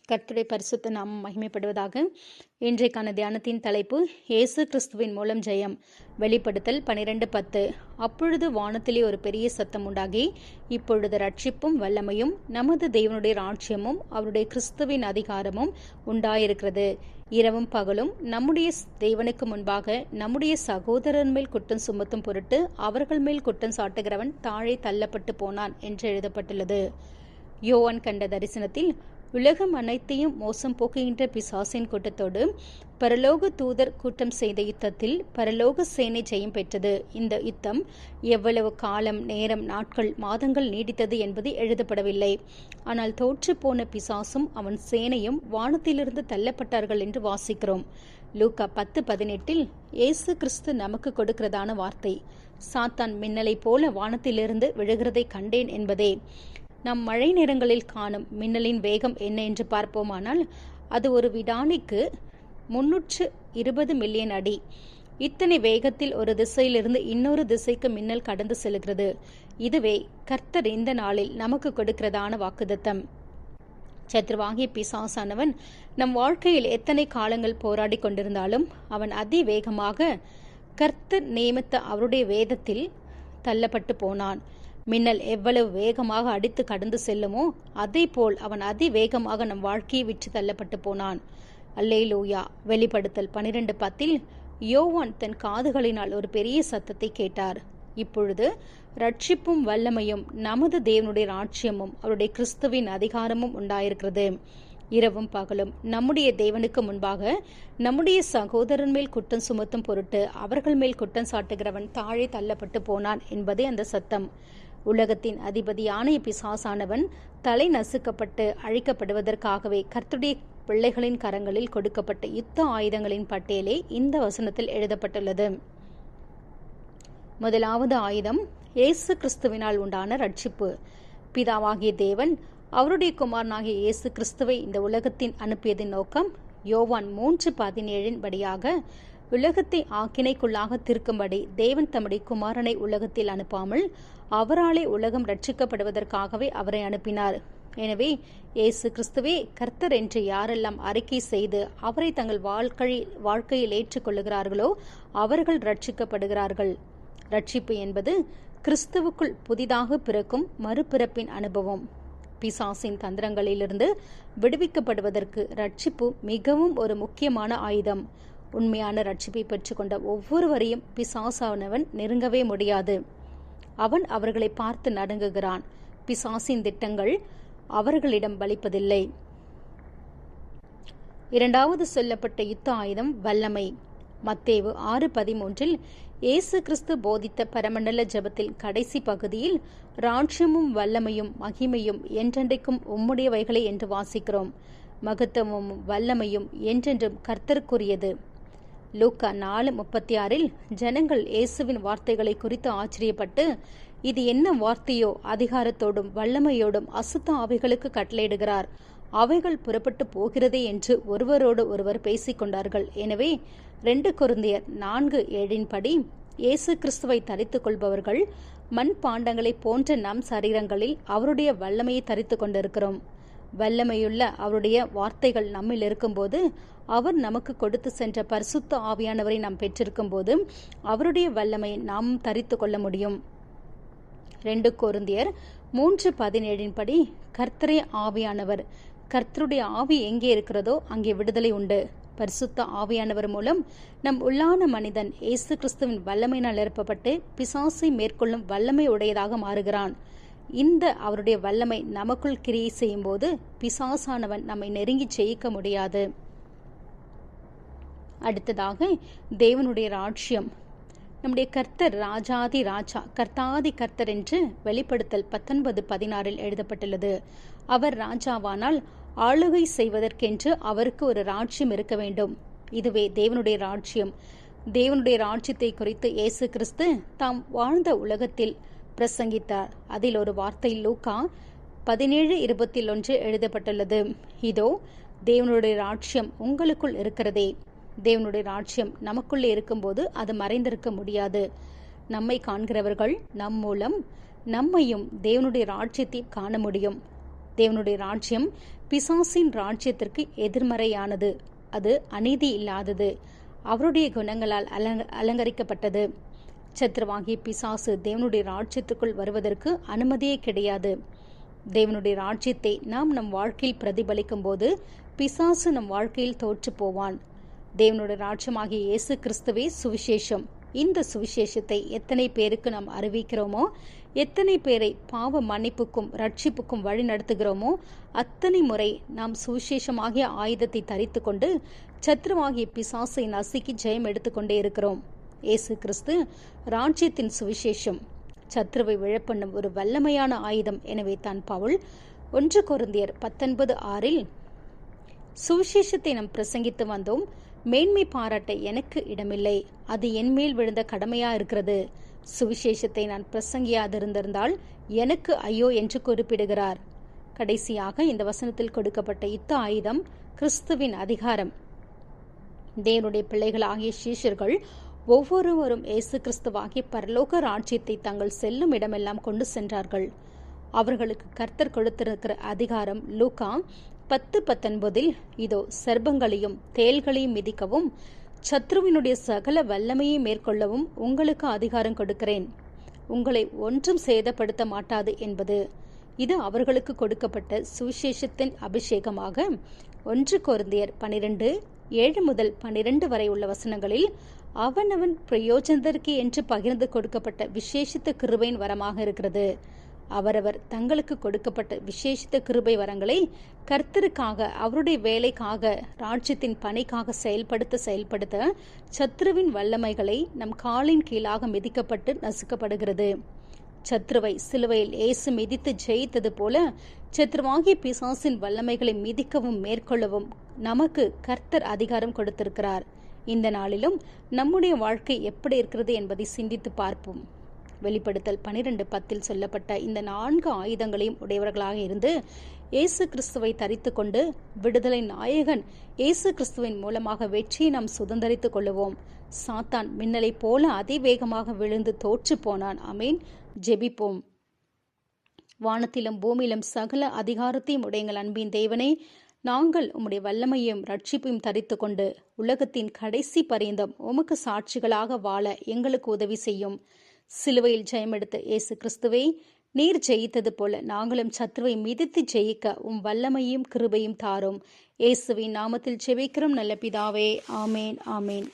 கர்த்தருடைய பரிசுத்த நாமம் மகிமைப்படுவதாக. இன்றைக்கான தியானத்தின் தலைப்பு இயேசு கிறிஸ்துவின் மூலம் ஜெயம். வெளிப்படுத்தல் 12:10. அப்பொழுது வானத்திலே ஒரு பெரிய சத்தம் உண்டாகி, இப்பொழுது ரட்சிப்பும் வல்லமையும் நமது தேவனுடைய ராஜ்யமும் அவருடைய கிறிஸ்துவின் அதிகாரமும் உண்டாயிருக்கிறது. இரவும் பகலும் நம்முடைய தேவனுக்கு முன்பாக நம்முடைய சகோதரர் மேல் குற்றம் சுமத்தும் பொருட்டு அவர்கள் மேல் குற்றம் சாட்டுகிறவன் தாழே தள்ளப்பட்டு போனான் என்று எழுதப்பட்டுள்ளது. யோவான் கண்ட தரிசனத்தில் உலகம் அனைத்தையும் மோசம் போக்குகின்ற பிசாசின் கூட்டத்தோடு பரலோக தூதர் கூட்டம் செய்த யுத்தத்தில் பரலோக சேனை ஜெயம் பெற்றது. இந்த யுத்தம் எவ்வளவு காலம், நேரம், நாட்கள், மாதங்கள் நீடித்தது என்பது எழுதப்படவில்லை. ஆனால் தோற்று போன பிசாசும் அவன் சேனையும் வானத்திலிருந்து தள்ளப்பட்டார்கள் என்று வாசிக்கிறோம். லூக்கா 10:18 இயேசு கிறிஸ்து நமக்கு கொடுக்கிறதான வார்த்தை, சாத்தான் மின்னலை போல வானத்திலிருந்து விழுகிறதை கண்டேன் என்பதே. நாம் மழை நேரங்களில் காணும் மின்னலின் வேகம் என்ன என்று பார்ப்போமானால், அது ஒரு வினாடிக்கு 320 மில்லியன் அடி. இத்தனை வேகத்தில் ஒரு திசையிலிருந்து இன்னொரு திசைக்கு மின்னல் கடந்து செல்கிறது. இதுவே கர்த்தர் இந்த நாளில் நமக்கு கொடுக்கிறதான வாக்குத்தத்தம். சத்ருவாகிய பிசாசானவன் நம் வாழ்க்கையில் எத்தனை காலங்கள் போராடி கொண்டிருந்தாலும் அவன் அதிவேகமாக கர்த்தர் நியமித்த அவருடைய வேதத்தில் தள்ளப்பட்டு போனான். மின்னல் எவ்வளவு வேகமாக அடித்து கடந்து செல்லுமோ அதே போல் அவன் அதிவேகமாக நம் வாழ்க்கையை விற்று தள்ளப்பட்டு போனான். அல்லேலூயா. வெளிப்படுத்தல் 12:10 யோவான் தன் காதுகளினால் ஒரு பெரிய சத்தத்தை கேட்டார். இப்பொழுது ரட்சிப்பும் வல்லமையும் நமது தேவனுடைய ராஜ்யமும் அவருடைய கிறிஸ்துவின் அதிகாரமும் உண்டாயிருக்கிறது. இரவும் பகலும் நம்முடைய தேவனுக்கு முன்பாக நம்முடைய சகோதரன் மேல் குற்றம் சுமத்தும் பொருட்டு அவர்கள் மேல் குற்றம் சாட்டுகிறவன் தாழே தள்ளப்பட்டு போனான் என்பதே அந்த சத்தம். உலகத்தின் அதிபதியான பிசாசானவன் தலை நசுக்கப்பட்டு அழிக்கப்படுவதற்காகவே கர்த்தருடைய பிள்ளைகளின் கரங்களில் கொடுக்கப்பட்ட யுத்த ஆயுதங்களின் பட்டியலே இந்த வசனத்தில் எழுதப்பட்டுள்ளது. முதலாவது ஆயுதம் இயேசு கிறிஸ்துவினால் உண்டான ரட்சிப்பு. பிதாவாகிய தேவன் அவருடைய குமாரனாகிய இயேசு கிறிஸ்துவை இந்த உலகத்தின் அனுப்பியதின் நோக்கம் யோவான் 3:17 படியாக உலகத்தை ஆக்கினைக்குள்ளாக தீர்க்கும்படி தேவன் தம்முடைய குமாரனை உலகத்தில் அனுப்பாமல் அவராலே உலகம் ரட்சிக்கப்படுவதற்காகவே அவரை அனுப்பினார். எனவே இயேசு கிறிஸ்துவே கர்த்தர் என்று யாரெல்லாம் அறிக்கை செய்து அவரை தங்கள் வாழ்க்கையில் ஏற்றுக்கொள்ளுகிறார்களோ அவர்கள் ரட்சிக்கப்படுகிறார்கள். ரட்சிப்பு என்பது கிறிஸ்துவுக்குள் புதிதாக பிறக்கும் மறுபிறப்பின் அனுபவம். பிசாசின் தந்திரங்களிலிருந்து விடுவிக்கப்படுவதற்கு ரட்சிப்பு மிகவும் ஒரு முக்கியமான ஆயுதம். உண்மையான ரட்சிப்பை பெற்றுக்கொண்ட ஒவ்வொருவரையும் பிசாசானவன் நெருங்கவே முடியாது. அவன் அவர்களை பார்த்து நடுங்குகிறான். பிசாசின் திட்டங்கள் அவர்களிடம் பலிப்பதில்லை. இரண்டாவது சொல்லப்பட்ட யுத்த ஆயுதம் வல்லமை. மத்தேயு 6:13 இயேசு கிறிஸ்து போதித்த பரமண்டல ஜெபத்தில் கடைசி பகுதியில் ராஜ்யமும் வல்லமையும் மகிமையும் என்றென்றைக்கும் உம்முடையவைகளே என்று வாசிக்கிறோம். மகத்துவமும் வல்லமையும் என்றென்றும் கர்த்தருக்குரியது. லூக்கா 4:36 ஜனங்கள் இயேசுவின் வார்த்தைகளை குறித்து ஆச்சரியப்பட்டு, இது என்ன வார்த்தையோ, அதிகாரத்தோடும் வல்லமையோடும் அசுத்த ஆவிகளுக்கு கட்டளையிடுகிறார், அவைகள் புறப்பட்டு போகிறதே என்று ஒருவரோடு ஒருவர் பேசிக்கொண்டார்கள். எனவே 2 கொரிந்தியர் 4:7 படி இயேசு கிறிஸ்துவை தரித்துக் கொள்பவர்கள் மண் பாண்டங்களை போன்ற நம் சரீரங்களில் அவருடைய வல்லமையை தரித்து கொண்டிருக்கிறோம். வல்லமையுள்ள அவருடைய வார்த்தைகள் நம்மில் இருக்கும்போது, அவர் நமக்கு கொடுத்து சென்ற பரிசுத்த ஆவியானவரை நாம் பெற்றிருக்கும் போது அவருடைய வல்லமையை நாம் தரித்து கொள்ள முடியும். 2 கொரிந்தியர் 3:17 படி கர்த்தரே ஆவியானவர். கர்த்தருடைய ஆவி எங்கே இருக்கிறதோ அங்கே விடுதலை உண்டு. பரிசுத்த ஆவியானவர் மூலம் நம் உள்ளான மனிதன் இயேசு கிறிஸ்துவின் வல்லமையினால் நிரப்பப்பட்டு பிசாசை மேற்கொள்ளும் வல்லமை உடையதாக மாறுகிறான். இந்த அவருடைய வல்லமை நமக்குள் கிரியை செய்யும் போது பிசாசானவன் நம்மை நெருங்கி ஜெயிக்க முடியாது. அடுத்ததாக தேவனுடைய ராஜ்யம். நம்முடைய கர்த்தர் ராஜாதி ராஜா, கர்த்தாதி கர்த்தர் என்று வெளிப்படுத்தல் 19:16 எழுதப்பட்டுள்ளது. அவர் ராஜாவானால் ஆளுகை செய்வதற்கென்று அவருக்கு ஒரு ராஜ்யம் இருக்க வேண்டும். இதுவே தேவனுடைய ராஜ்யம். தேவனுடைய ராஜ்யத்தை குறித்து இயேசு கிறிஸ்து தாம் வாழ்ந்த உலகத்தில் பிரசங்கித்தார். அதில் ஒரு வார்த்தை லூக்கா 17:21 எழுதப்பட்டுள்ளது. இதோ தேவனுடைய ராஜ்யம் உங்களுக்குள் இருக்கிறதே. தேவனுடைய ராஜ்யம் நமக்குள்ளே இருக்கும்போது அது மறைந்திருக்க முடியாது. நம்மை காண்கிறவர்கள் நம் மூலம் நம்மையும் தேவனுடைய ராஜ்யத்தை காண முடியும். தேவனுடைய ராஜ்யம் பிசாசின் ராஜ்யத்திற்கு எதிர்மறையானது. அது அநீதி இல்லாதது. அவருடைய குணங்களால் அலங்கரிக்கப்பட்டது. சத்ருவாகிய பிசாசு தேவனுடைய ராஜ்யத்துக்குள் வருவதற்கு அனுமதியே கிடையாது. தேவனுடைய ராஜ்யத்தை நாம் நம் வாழ்க்கையில் பிரதிபலிக்கும் போது பிசாசு நம் வாழ்க்கையில் தோற்று போவான். தேவனுடைய ராஜ்யமாகிய இயேசு கிறிஸ்துவே சுவிசேஷம். இந்த சுவிசேஷத்தை எத்தனை பேருக்கு நாம் அறிவிக்கிறோமோ, எத்தனை பேரை பாவ மன்னிப்புக்கும் ரட்சிப்புக்கும் வழி நடத்துகிறோமோ, அத்தனை முறை நாம் சுவிசேஷமாகிய ஆயுதத்தை தரித்து கொண்டு சத்ருவாகிய பிசாசை நசுக்கி ஜெயம் எடுத்துக்கொண்டே இருக்கிறோம். இயேசு கிறிஸ்து ராஜ்யத்தின் சுவிசேஷம், சத்ருவை விழப்பண்ணும் ஒரு வல்லமையான ஆயுதம். எனவே தான் பவுல் 1 கொரிந்தியர் 19:6 சுவிசேஷத்தை நாம் பிரசங்கித்து வந்தோம், மேன்மை பாராட்ட எனக்கு இடமில்லை, அது என்மேல் விழுந்த கடமையா இருக்கிறது. சுவிசேஷத்தை நான் பிரசங்கியாதிருந்திருந்தால் எனக்கு ஐயோ என்று குறிப்பிடுகிறார். கடைசியாக இந்த வசனத்தில் கொடுக்கப்பட்ட யுத்த ஆயுதம் கிறிஸ்துவின் அதிகாரம். தேவனுடைய பிள்ளைகளாகிய சீஷர்கள் ஒவ்வொருவரும் இயேசு கிறிஸ்துவாகிய பரலோக ராஜ்யத்தை தங்கள் செல்லும் இடமெல்லாம் கொண்டு சென்றார்கள். அவர்களுக்கு கர்த்தர் கொடுத்திருக்கிற அதிகாரம் லூக்கா 10:19 இதோ சர்ப்பங்களையும் தேள்களையும் மிதிக்கவும் சத்ருவினுடைய சகல வல்லமையை மேற்கொள்ளவும் உங்களுக்கு அதிகாரம் கொடுக்கிறேன், உங்களை ஒன்றும் சேதப்படுத்த மாட்டாது என்பது. இது அவர்களுக்கு கொடுக்கப்பட்ட சுவிசேஷத்தின் அபிஷேகமாக 1 கொரிந்தியர் 12:7-12 வரை உள்ள வசனங்களில் அவனவன் பிரயோஜனத்திற்கு என்று பகிர்ந்து கொடுக்கப்பட்ட விசேஷித்த கிருபையின் வரமாக இருக்கிறது. அவரவர் தங்களுக்கு கொடுக்கப்பட்ட விசேஷித்த கிருபை வரங்களை கர்த்தருக்காக, அவருடைய வேலைக்காக, ராஜ்யத்தின் பணிக்காக செயல்படுத்த சத்ருவின் வல்லமைகளை நம் காலின் கீழாக மிதிக்கப்பட்டு நசுக்கப்படுகிறது. சத்ருவை சிலுவையில் இயேசு மிதித்து ஜெயித்தது போல சத்ருவாகிய பிசாசின் வல்லமைகளை மிதிக்கவும் மேற்கொள்ளவும் நமக்கு கர்த்தர் அதிகாரம் கொடுத்திருக்கிறார். இந்த நாளிலும் நம்முடைய வாழ்க்கை எப்படி இருக்கிறது என்பதை சிந்தித்து பார்ப்போம். வெளிப்படுத்தல் 12:10 சொல்லப்பட்ட இந்த 4 ஆயுதங்களையும் உடையவர்களாக இருந்து இயேசு கிறிஸ்துவை தரித்து கொண்டு விடுதலை நாயகன் இயேசு கிறிஸ்துவின் மூலமாக வெற்றியை நாம் சுதந்திரித்துக் கொள்ளுவோம். சாத்தான் மின்னலை போல அதிவேகமாக விழுந்து தோற்று போனான். ஆமேன். ஜெபிப்போம். வானத்திலும் பூமியிலும் சகல அதிகாரத்தையும் உடையங்கள் அன்பின் தேவனே, நாங்கள் உம்முடைய வல்லமையும் ரட்சிப்பையும் தரித்து கொண்டு உலகத்தின் கடைசி பரியந்தம் உமக்கு சாட்சிகளாக வாழ எங்களுக்கு உதவி செய்யும். சிலுவையில் ஜெயமெடுத்த இயேசு கிறிஸ்துவை நீர் ஜெயித்தது போல நாங்களும் சத்ருவை மிதித்து ஜெயிக்க உம் வல்லமையும் கிருபையும் தாரும். இயேசுவின் நாமத்தில் ஜெபிக்கிறோம் நல்ல பிதாவே. ஆமேன், ஆமேன்.